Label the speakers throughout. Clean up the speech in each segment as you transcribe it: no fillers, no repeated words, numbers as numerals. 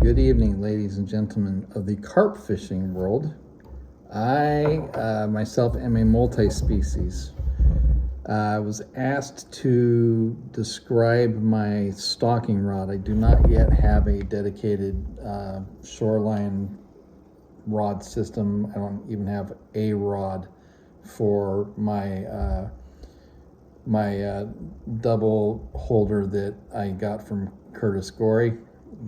Speaker 1: Good evening, ladies and gentlemen of the carp fishing world. I myself am a multi-species. I was asked to describe my stalking rod. I do not yet have a dedicated shoreline rod system. I don't even have a rod for my double holder that I got from Curtis Gorey.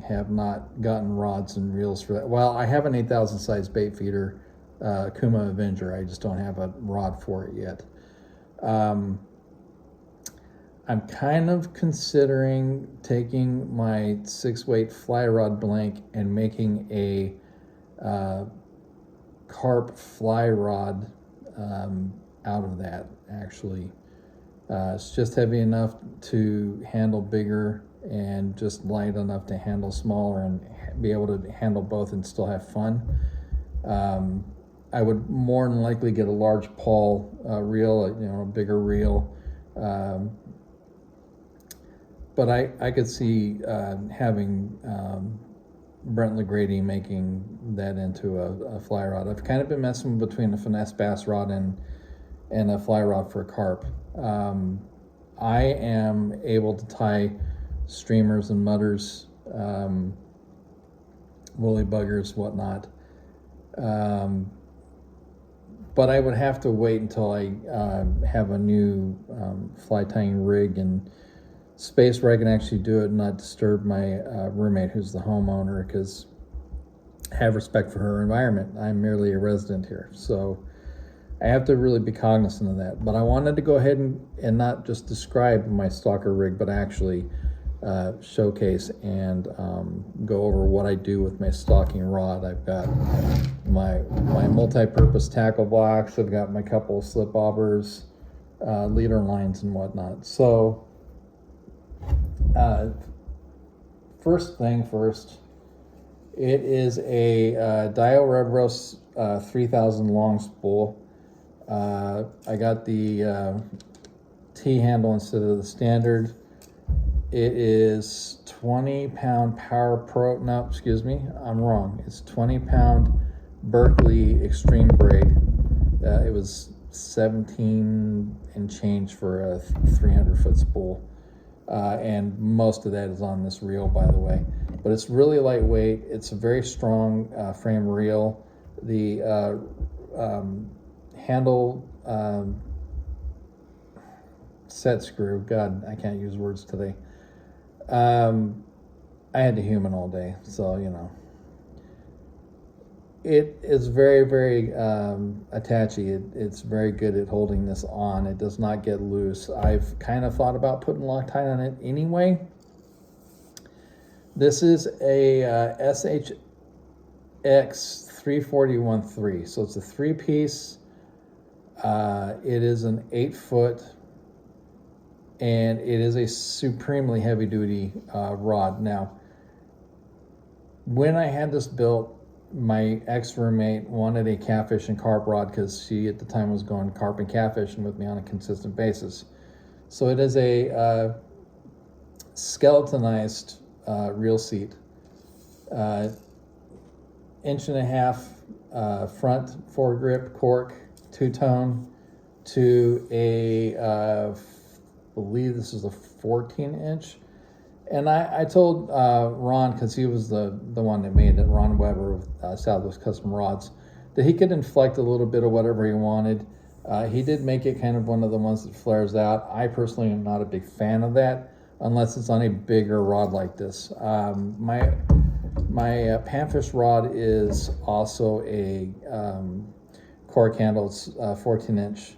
Speaker 1: Have not gotten rods and reels for that. Well, I have an 8,000 size bait feeder, Kuma Avenger. I just don't have a rod for it yet. I'm kind of considering taking my 6-weight fly rod blank and making a carp fly rod out of that, actually. It's just heavy enough to handle bigger and just light enough to handle smaller and be able to handle both and still have fun. I would more than likely get a large pawl reel, a bigger reel. But I could see having Brent LeGrady making that into a fly rod. I've kind of been messing between a finesse bass rod and a fly rod for a carp. I am able to tie streamers and mudders, woolly buggers, whatnot. But I would have to wait until I have a new fly tying rig and space where I can actually do it and not disturb my roommate, who's the homeowner, because I have respect for her environment. I'm merely a resident here, so I have to really be cognizant of that. But I wanted to go ahead and not just describe my stalker rig, but actually showcase and go over what I do with my stalking rod. I've got my multi-purpose tackle box. I've got my couple of slip bobbers, leader lines and whatnot. So first thing first, it is a Dio Revros 3000 long spool. I got the T-handle instead of the standard. It is 20-pound Power Pro, no, excuse me, I'm wrong. It's 20-pound Berkeley Extreme Braid. It was 17 and change for a 300-foot spool. And most of that is on this reel, by the way. But it's really lightweight. It's a very strong frame reel. The handle set screw, God, I can't use words today. I had to human all day, so it is very, very attachy. It's very good at holding this on. It does not get loose. I've kind of thought about putting Loctite on it anyway. This is a SHX 341.3, so it's a 3-piece. It is an 8-foot, and it is a supremely heavy-duty rod. Now, when I had this built, my ex-roommate wanted a catfish and carp rod because she at the time was going carp and catfishing with me on a consistent basis. So it is a skeletonized reel seat, 1.5 inch front foregrip cork, 2-tone, to a believe this is a 14-inch. And I told Ron, because he was the one that made it, Ron Weber of Southwest Custom Rods, that he could inflect a little bit of whatever he wanted. He did make it kind of one of the ones that flares out. I personally am not a big fan of that unless it's on a bigger rod like this. My panfish rod is also a cork handle. It's 14-inch.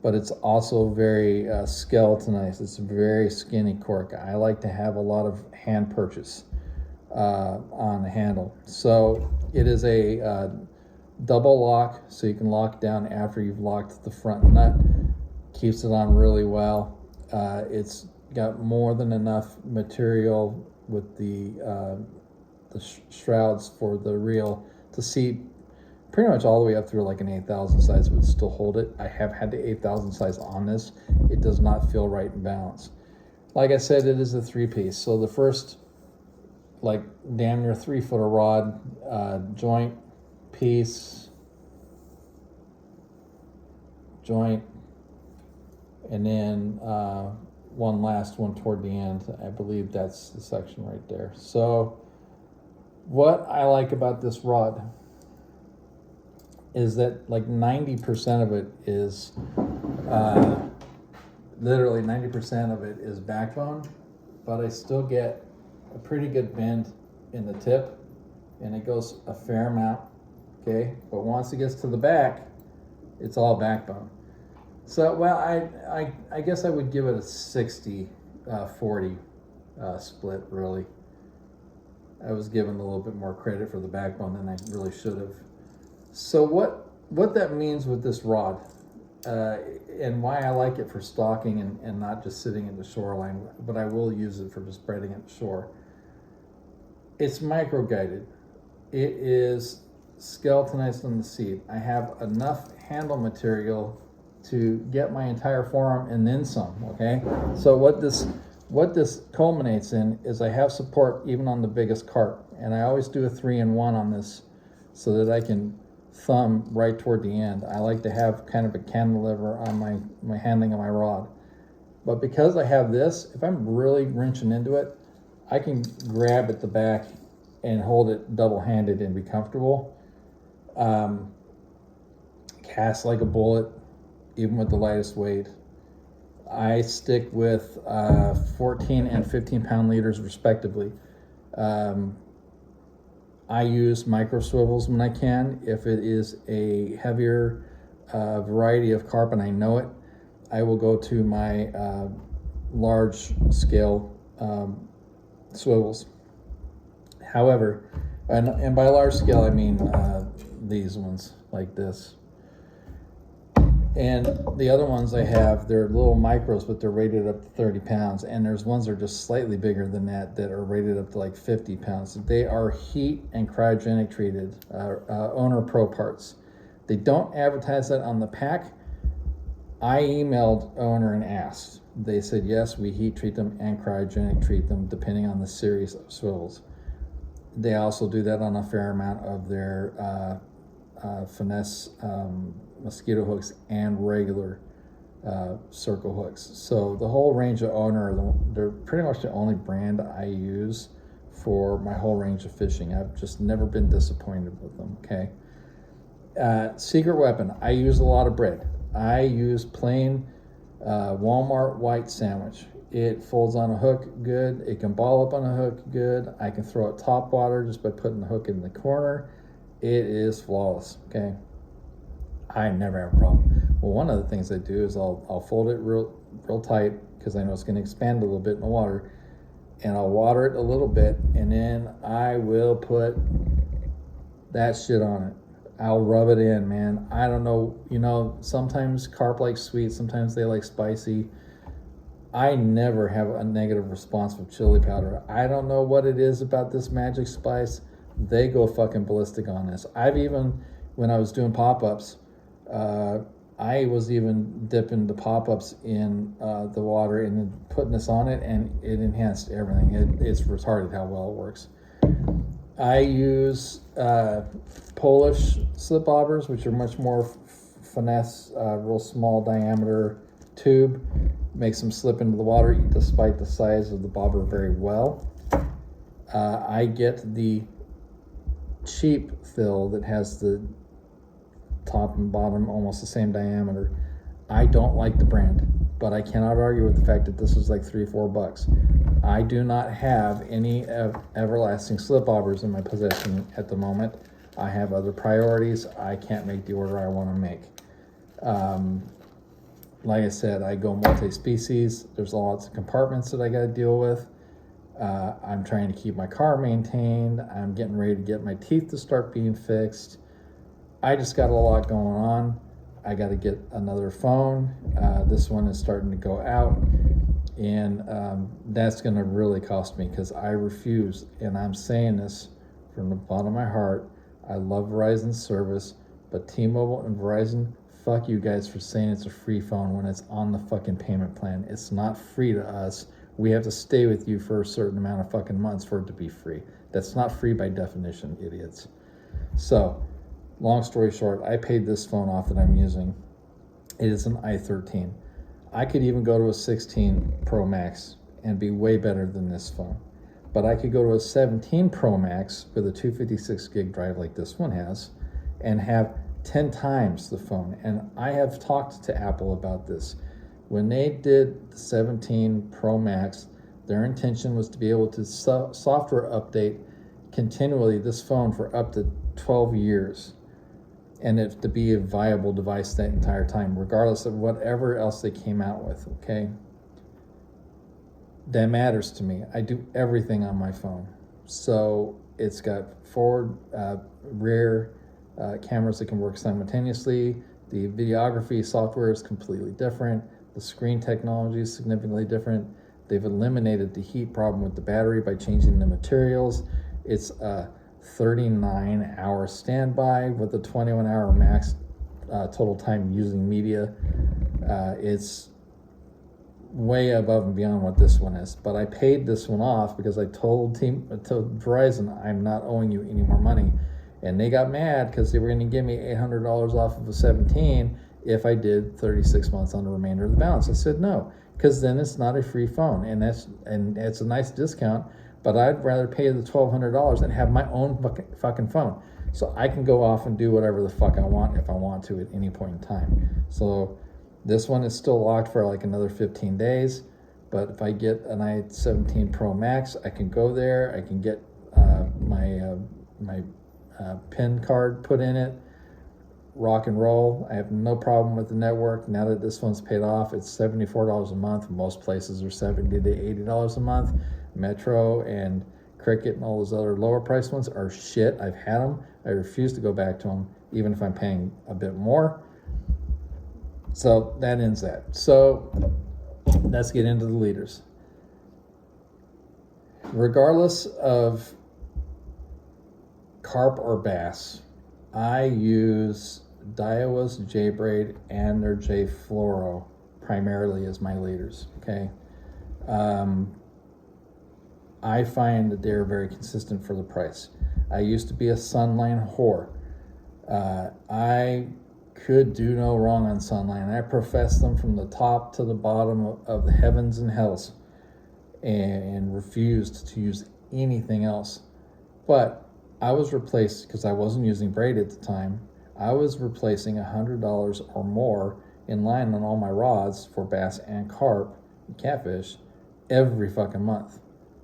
Speaker 1: But it's also very skeletonized. It's a very skinny cork. I like to have a lot of hand purchase on the handle. So it is a double lock, so you can lock down after you've locked the front nut. Keeps it on really well. It's got more than enough material with the shrouds for the reel to seat pretty much all the way up through like an 8,000 size would still hold it. I have had the 8,000 size on this. It does not feel right in balance. Like I said, it is a 3-piece. So the first like damn near 3-footer rod, joint, piece, joint, and then one last one toward the end. I believe that's the section right there. So what I like about this rod is that like 90% of it is literally 90% of it is backbone, but I still get a pretty good bend in the tip, and it goes a fair amount, okay? But once it gets to the back, it's all backbone. So, well, I guess I would give it a 60-40 split, really. I was given a little bit more credit for the backbone than I really should have. So what that means with this rod, and why I like it for stalking and not just sitting in the shoreline, but I will use it for just spreading at the shore. It's micro guided. It is skeletonized on the seat. I have enough handle material to get my entire forearm and then some, okay? So what this culminates in is I have support even on the biggest carp, and I always do a 3-in-1 on this so that I can thumb right toward the end. I like to have kind of a cantilever on my handling of my rod. But because I have this, if I'm really wrenching into it, I can grab at the back and hold it double-handed and be comfortable. Cast like a bullet, even with the lightest weight. I stick with 14 and 15 pound leaders respectively. I use micro swivels when I can. If it is a heavier variety of carp and I know it, I will go to my large scale swivels. However, and by large scale I mean these ones like this. And the other ones I have, they're little micros, but they're rated up to 30 pounds. And there's ones that are just slightly bigger than that are rated up to like 50 pounds. They are heat and cryogenic treated, Owner Pro parts. They don't advertise that on the pack. I emailed Owner and asked. They said, yes, we heat treat them and cryogenic treat them depending on the series of swivels. They also do that on a fair amount of their finesse mosquito hooks and regular circle hooks. So the whole range of Owner, they're pretty much the only brand I use for my whole range of fishing. I've just never been disappointed with them, okay? Secret weapon, I use a lot of bread. I use plain Walmart white sandwich. It folds on a hook good. It can ball up on a hook good. I can throw it top water just by putting the hook in the corner. It is flawless, okay? I never have a problem. Well, one of the things I do is I'll fold it real tight because I know it's going to expand a little bit in the water, and I'll water it a little bit, and then I will put that shit on it. I'll rub it in, man. I don't know, sometimes carp like sweet, sometimes they like spicy. I never have a negative response with chili powder. I don't know what it is about this magic spice. They go fucking ballistic on this. I've even, when I was doing pop-ups, I was even dipping the pop-ups in the water and then putting this on it, and it enhanced everything. It's retarded how well it works. I use Polish slip bobbers, which are much more finesse, real small diameter tube. Makes them slip into the water despite the size of the bobber very well. I get the cheap fill that has the top and bottom almost the same diameter. I don't like the brand, but I cannot argue with the fact that this is like $3-4. I do not have any everlasting slip bobbers in my possession at the moment. I have other priorities. I can't make the order I want to make. Like I said, I go multi-species. There's lots of compartments that I got to deal with. I'm trying to keep my car maintained. I'm getting ready to get my teeth to start being fixed. I just got a lot going on. I got to get another phone. This one is starting to go out, and that's going to really cost me because I refuse, and I'm saying this from the bottom of my heart. I love Verizon's service, but T-Mobile and Verizon, fuck you guys for saying it's a free phone when it's on the fucking payment plan. It's not free to us. We have to stay with you for a certain amount of fucking months for it to be free. That's not free by definition, idiots. So, long story short, I paid this phone off that I'm using. It is an i13. I could even go to a 16 Pro Max and be way better than this phone. But I could go to a 17 Pro Max with a 256 gig drive like this one has and have 10 times the phone. And I have talked to Apple about this. When they did the 17 Pro Max, their intention was to be able to software update continually this phone for up to 12 years and it to be a viable device that entire time, regardless of whatever else they came out with, okay? That matters to me. I do everything on my phone. So it's got forward, rear cameras that can work simultaneously. The videography software is completely different. The screen technology is significantly different. They've eliminated the heat problem with the battery by changing the materials. It's a 39-hour standby with a 21-hour max total time using media. It's way above and beyond what this one is. But I paid this one off because I told Verizon I'm not owing you any more money. And they got mad because they were going to give me $800 off of a 17 if I did 36 months on the remainder of the balance. I said no, because then it's not a free phone, and it's a nice discount. But I'd rather pay the $1,200 and have my own fucking phone, so I can go off and do whatever the fuck I want if I want to at any point in time. So this one is still locked for like another 15 days. But if I get an i17 Pro Max, I can go there. I can get my PIN card put in it, rock and roll. I have no problem with the network. Now that this one's paid off, it's $74 a month. Most places are $70 to $80 a month. Metro and Cricket and all those other lower priced ones are shit. I've had them. I refuse to go back to them, even if I'm paying a bit more. So that ends that. So let's get into the leaders. Regardless of Carp or Bass, I use Daiwa's J-Braid and their J-Fluoro primarily as my leaders, okay? I find that they're very consistent for the price. I used to be a Sunline whore. I could do no wrong on Sunline. I profess them from the top to the bottom of the heavens and hells and refused to use anything else. But I was replaced, because I wasn't using braid at the time, I was replacing $100 or more in line on all my rods for bass and carp and catfish every fucking month.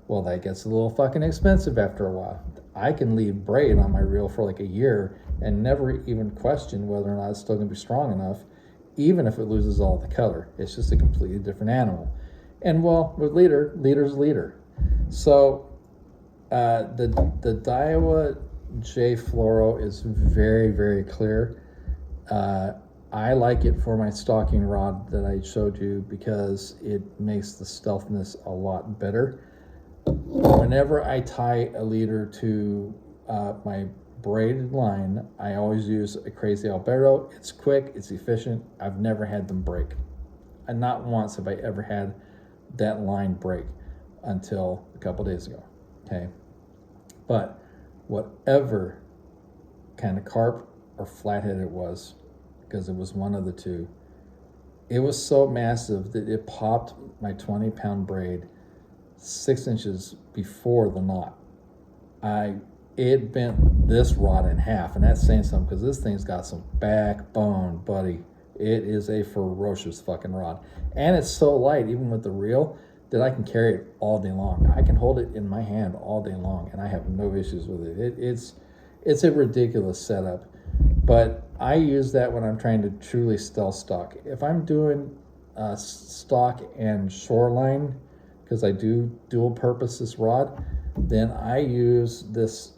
Speaker 1: Well, that gets a little fucking expensive after a while. I can leave braid on my reel for like a year and never even question whether or not it's still going to be strong enough, even if it loses all the color. It's just a completely different animal. And well, with leader's leader. So the Daiwa J Fluoro is very, very clear. I like it for my stalking rod that I showed you because it makes the stealthiness a lot better. Whenever I tie a leader to my braided line, I always use a Crazy Alberto. It's quick, it's efficient. I've never had them break. And not once have I ever had that line break until a couple days ago, okay? But whatever kind of carp or flathead it was, because it was one of the two, it was so massive that it popped my 20-pound braid 6 inches before the knot. It bent this rod in half, and that's saying something, because this thing's got some backbone, buddy. It is a ferocious fucking rod, and it's so light, even with the reel, that I can carry it all day long. I can hold it in my hand all day long, and I have no issues with it. It's a ridiculous setup, but I use that when I'm trying to truly stealth stock. If I'm doing stock and shoreline, because I do dual purpose this rod, then I use this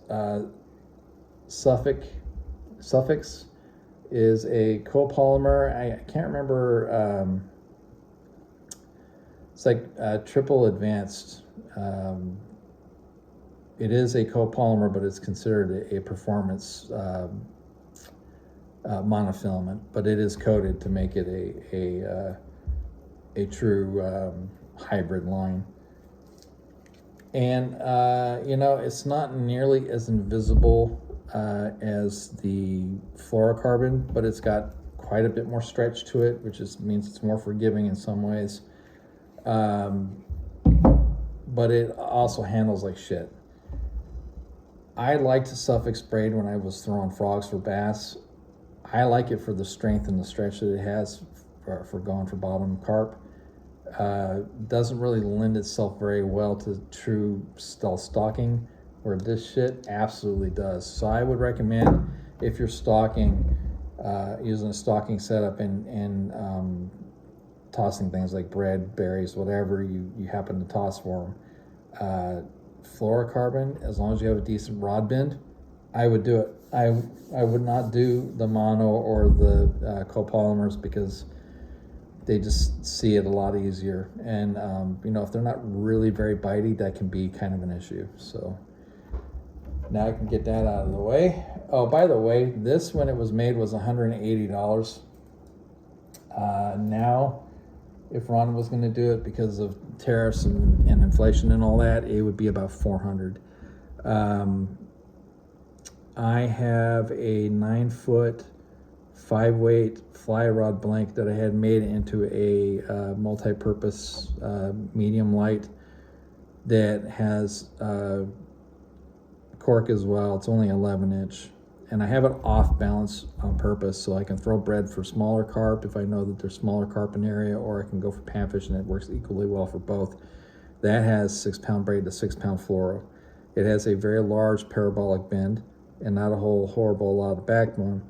Speaker 1: Suffix is a copolymer. I can't remember, it's like triple advanced. It is a copolymer, but it's considered a performance monofilament, but it is coated to make it a true hybrid line. And, it's not nearly as invisible as the fluorocarbon, but it's got quite a bit more stretch to it, which means it's more forgiving in some ways. But it also handles like shit. I liked Suffix braid when I was throwing frogs for bass. I like it for the strength and the stretch that it has for going for bottom carp. Doesn't really lend itself very well to true stealth stalking, where this shit absolutely does. So I would recommend, if you're stalking, using a stalking setup and tossing things like bread, berries, whatever you happen to toss for them, fluorocarbon, as long as you have a decent rod bend, I would do it. I would not do the mono or the copolymers, because they just see it a lot easier. And, if they're not really very bitey, that can be kind of an issue. So now I can get that out of the way. Oh, by the way, this, when it was made, was $180. Now, if Ron was going to do it, because of tariffs and inflation and all that, it would be about $400. I have a 9-foot 5-weight fly rod blank that I had made into a multi-purpose medium light that has cork as well. It's only 11-inch, and I have it off balance on purpose so I can throw bread for smaller carp if I know that there's smaller carp in the area, or I can go for panfish, and it works equally well for both. That has 6-pound braid to 6-pound fluoro. It has a very large parabolic bend and not a whole horrible lot of backbone.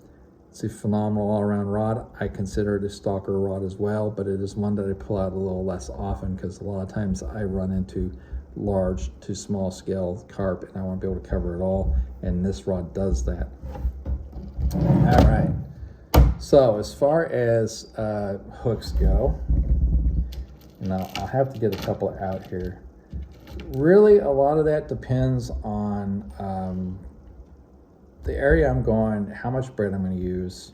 Speaker 1: It's a phenomenal all-around rod. I consider it a stalker rod as well, but it is one that I pull out a little less often, because a lot of times I run into large to small scale carp and I want to be able to cover it all, and this rod does that. All right, so as far as hooks go, now I'll have to get a couple out here. Really, a lot of that depends on the area I'm going, how much bread I'm going to use,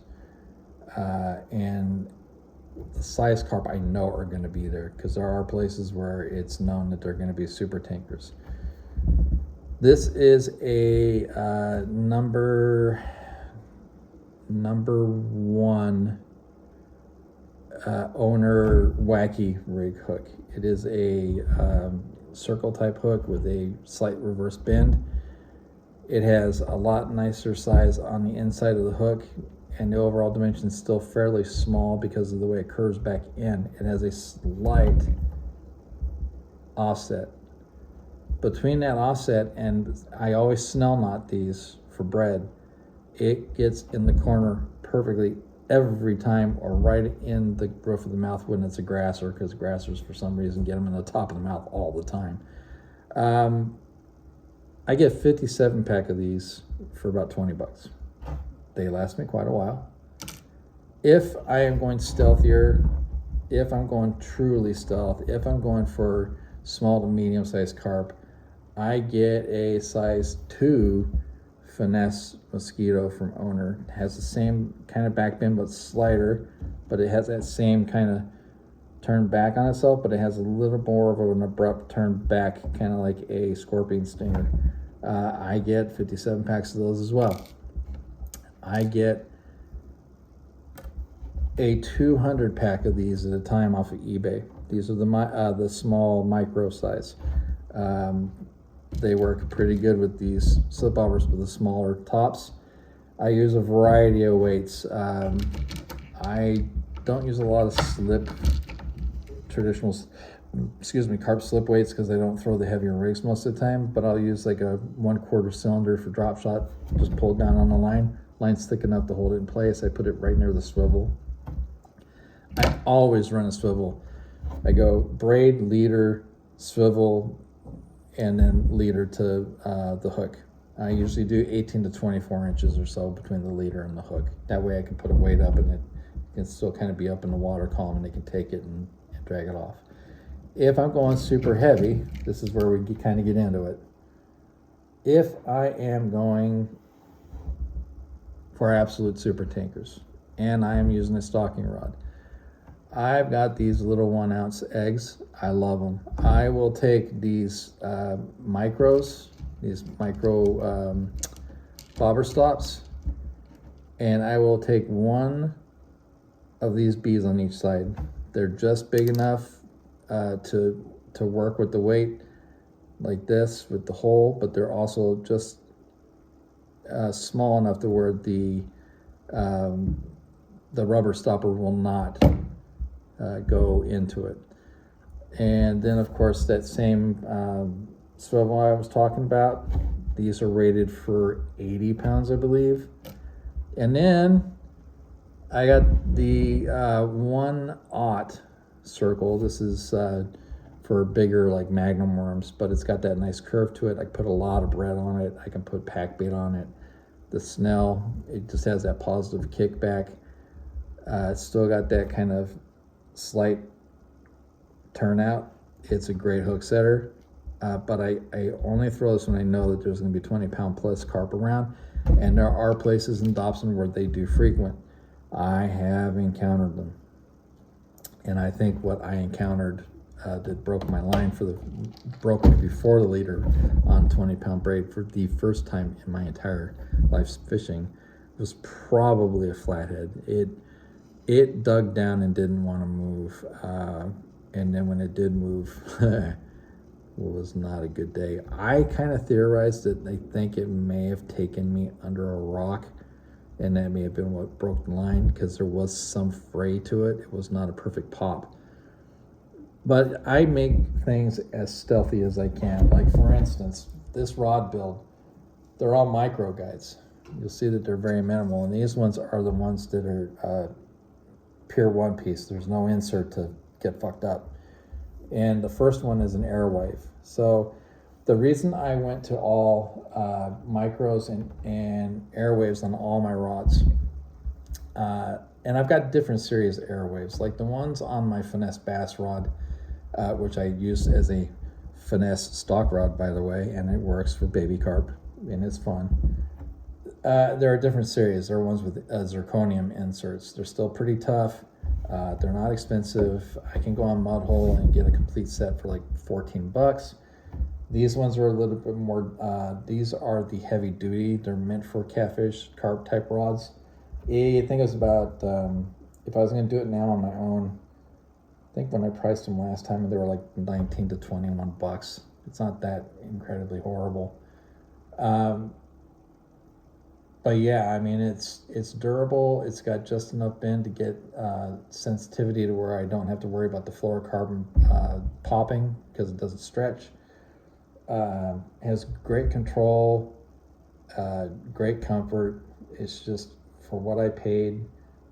Speaker 1: and the size carp I know are going to be there, because there are places where it's known that they're going to be super tankers. This is a number 1 owner wacky rig hook. It is a circle type hook with a slight reverse bend. It has a lot nicer size on the inside of the hook, and the overall dimension is still fairly small because of the way it curves back in. It has a slight offset. Between that offset, and I always snell knot these for bread, it gets in the corner perfectly every time, or right in the roof of the mouth when it's a grasser, because grassers for some reason get them in the top of the mouth all the time. I get 57 pack of these for about $20. They last me quite a while. If I am going stealthier, if I'm going truly stealth, if I'm going for small to medium sized carp, I get a size 2 finesse mosquito from Owner. It has the same kind of back bend but slighter, but it has that same kind of turn back on itself, but it has a little more of an abrupt turn back, kind of like a scorpion stinger. I get 57 packs of those as well. I get a 200 pack of these at a time off of eBay. These are the small micro size. They work pretty good with these slip overs with the smaller tops. I use a variety of weights. I don't use a lot of traditional carp slip weights, because I don't throw the heavier rigs most of the time, but I'll use like a 1/4 cylinder for drop shot. Just pull it down on the line. Line's thick enough to hold it in place. I put it right near the swivel. I always run a swivel. I go braid, leader, swivel, and then leader to the hook. I usually do 18 to 24 inches or so between the leader and the hook. That way I can put a weight up, and it can still kind of be up in the water column, and they can take it and drag it off. If I'm going super heavy, this is where we kind of get into it. If I am going for absolute super tankers, and I am using a stalking rod, I've got these little 1 ounce eggs. I love them. I will take these micros, these micro bobber stops, and I will take one of these bees on each side. They're just big enough to work with the weight like this with the hole, but they're also just small enough to where the rubber stopper will not go into it. And then of course that same swivel I was talking about, these are rated for 80 pounds, I believe. And then I got the 1/0 circle. This is for bigger like magnum worms, but it's got that nice curve to it. I put a lot of bread on it. I can put pack bait on it. The snell, it just has that positive kickback. It's still got that kind of slight turnout. It's a great hook setter, but I only throw this when I know that there's going to be 20-pound plus carp around, and there are places in Dobson where they do frequent. I have encountered them, and I think what I encountered that broke my line broke me before the leader on 20-pound braid for the first time in my entire life's fishing was probably a flathead. It dug down and didn't want to move, and then when it did move, it was not a good day. I kind of theorized that I think it may have taken me under a rock, and that may have been what broke the line, because there was some fray to it. It was not a perfect pop. But I make things as stealthy as I can. Like for instance, this rod build, they're all micro guides. You'll see that they're very minimal, and these ones are the ones that are pure one piece. There's no insert to get fucked up. And the first one is an airwave. So the reason I went to all micros and airwaves on all my rods, and I've got different series of airwaves, like the ones on my finesse bass rod, which I use as a finesse stock rod, by the way, and it works for baby carp, and it's fun. There are different series. There are ones with zirconium inserts. They're still pretty tough. They're not expensive. I can go on Mudhole and get a complete set for like $14. These ones are a little bit more, these are the heavy duty. They're meant for catfish, carp type rods. I think it was about, if I was going to do it now on my own, I think when I priced them last time, they were like 19 to 21 bucks. It's not that incredibly horrible. But yeah, I mean, it's durable. It's got just enough bend to get sensitivity to where I don't have to worry about the fluorocarbon popping because it doesn't stretch. Has great control, great comfort. It's just for what I paid,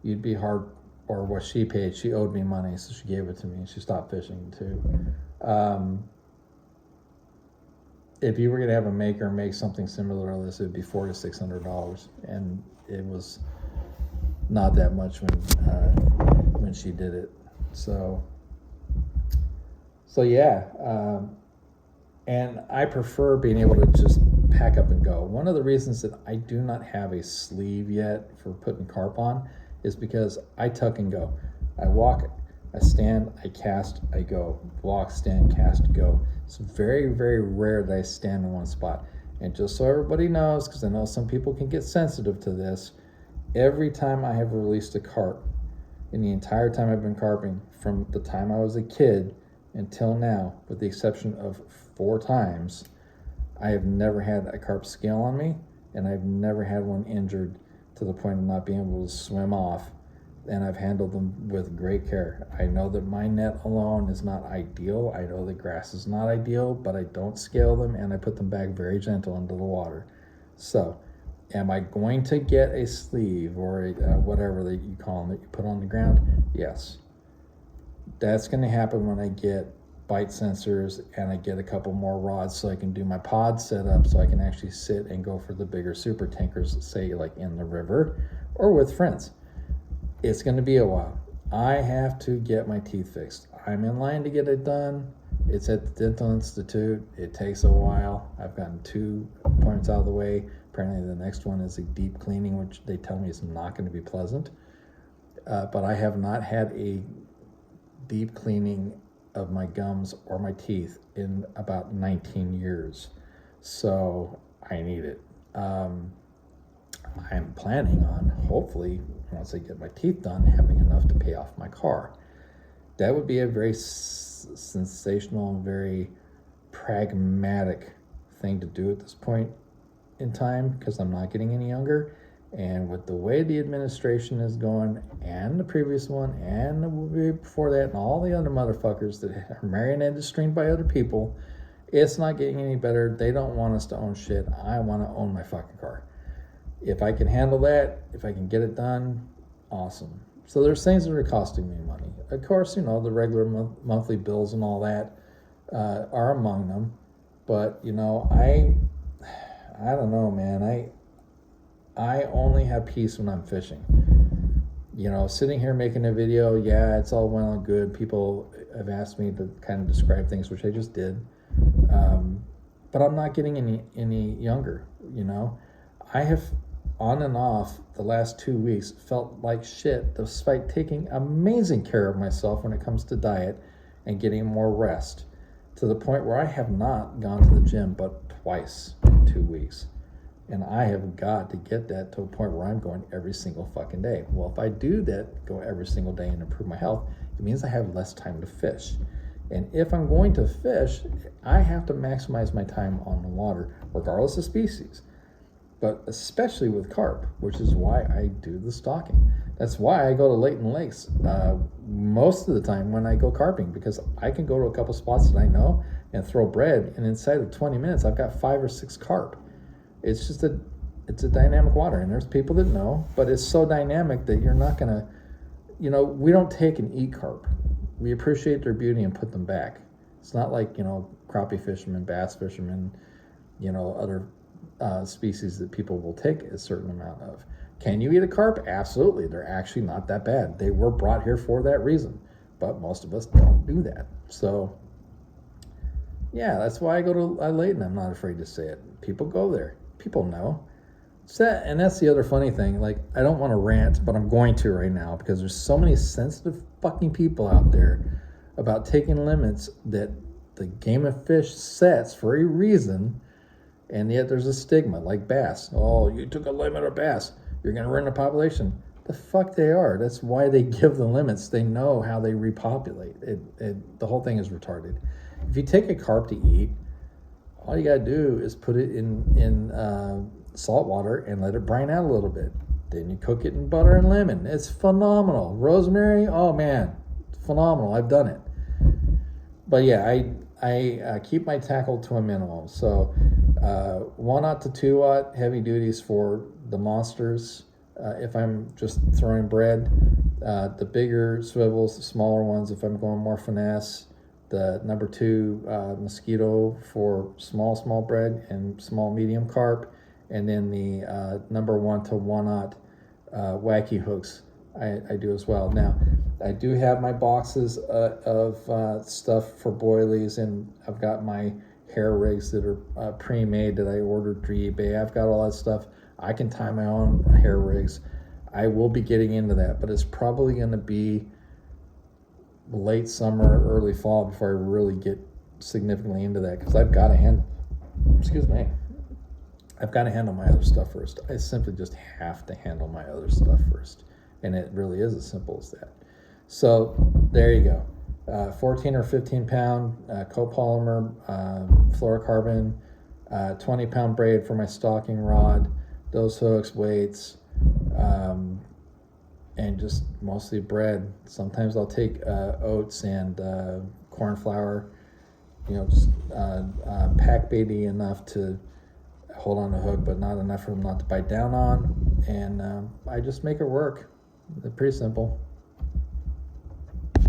Speaker 1: you'd be hard, or what she paid. She owed me money, so she gave it to me, and she stopped fishing too. If you were going to have a maker make something similar to this, it would be $400 to $600, and it was not that much when she did it. So yeah, and I prefer being able to just pack up and go. One of the reasons that I do not have a sleeve yet for putting carp on is because I tuck and go. I walk, I stand, I cast, I go. Walk, stand, cast, go. It's very, very rare that I stand in one spot. And just so everybody knows, because I know some people can get sensitive to this, every time I have released a carp, in the entire time I've been carping, from the time I was a kid until now, with the exception of 4 times, I have never had a carp scale on me, and I've never had one injured to the point of not being able to swim off, and I've handled them with great care. I know that my net alone is not ideal. I know the grass is not ideal, but I don't scale them, and I put them back very gentle into the water. So, am I going to get a sleeve or a, whatever that you call them that you put on the ground? Yes. That's going to happen when I get bite sensors and I get a couple more rods so I can do my pod setup, so I can actually sit and go for the bigger super tankers, say like in the river or with friends. It's going to be a while. I have to get my teeth fixed. I'm in line to get it done. It's at the Dental Institute. It takes a while. I've gotten 2 appointments out of the way. Apparently the next one is a deep cleaning, which they tell me is not going to be pleasant. But I have not had a deep cleaning of my gums or my teeth in about 19 years. So I need it. I'm planning on, hopefully, once I get my teeth done, having enough to pay off my car. That would be a very sensational, very pragmatic thing to do at this point in time, because I'm not getting any younger. And with the way the administration is going, and the previous one, and the way before that, and all the other motherfuckers that are marionetted, streamed by other people, it's not getting any better. They don't want us to own shit. I want to own my fucking car. If I can handle that, if I can get it done, awesome. So there's things that are costing me money. Of course, the regular monthly bills and all that are among them. But, I don't know, man. I only have peace when I'm fishing. Sitting here making a video, yeah, it's all well and good. People have asked me to kind of describe things, which I just did. But I'm not getting any younger, I have, on and off, the last 2 weeks, felt like shit despite taking amazing care of myself when it comes to diet and getting more rest, to the point where I have not gone to the gym but twice in 2 weeks. And I have got to get that to a point where I'm going every single fucking day. Well, if I do that, go every single day and improve my health, it means I have less time to fish. And if I'm going to fish, I have to maximize my time on the water, regardless of species. But especially with carp, which is why I do the stocking. That's why I go to Layton Lakes most of the time when I go carping, because I can go to a couple spots that I know and throw bread, and inside of 20 minutes, I've got 5 or 6 carp. It's just it's a dynamic water, and there's people that know, but it's so dynamic that you're not gonna, we don't take and eat carp. We appreciate their beauty and put them back. It's not like, crappie fishermen, bass fishermen, other species that people will take a certain amount of. Can you eat a carp? Absolutely. They're actually not that bad. They were brought here for that reason, but most of us don't do that. So yeah, that's why I go to Layton. I'm not afraid to say it. People go there. People know. And that's the other funny thing. Like, I don't want to rant, but I'm going to right now, because there's so many sensitive fucking people out there about taking limits that the Game of Fish sets for a reason, and yet there's a stigma, like bass. Oh, you took a limit of bass, you're going to ruin the population. The fuck they are. That's why they give the limits. They know how they repopulate. The whole thing is retarded. If you take a carp to eat, all you got to do is put it in salt water and let it brine out a little bit. Then you cook it in butter and lemon. It's phenomenal. Rosemary, oh man, it's phenomenal. I've done it. But yeah, I keep my tackle to a minimum. So 1/0 to 2/0 heavy duties for the monsters. If I'm just throwing bread, the bigger swivels, the smaller ones if I'm going more finesse. The number 2 mosquito for small bread and small medium carp, and then the number 1 to 1/0 wacky hooks I do as well. Now, I do have my boxes of stuff for boilies, and I've got my hair rigs that are pre-made that I ordered through eBay. I've got all that stuff. I can tie my own hair rigs. I will be getting into that, but it's probably going to be late summer, early fall before I really get significantly into that, because I've got to handle my other stuff first. I simply just have to handle my other stuff first, and it really is as simple as that. So there you go. 14 or 15 pound copolymer fluorocarbon, 20 pound braid for my stalking rod, those hooks, weights, and just mostly bread. Sometimes I'll take oats and corn flour, just pack baity enough to hold on the hook, but not enough for them not to bite down on. And I just make it work. They're pretty simple.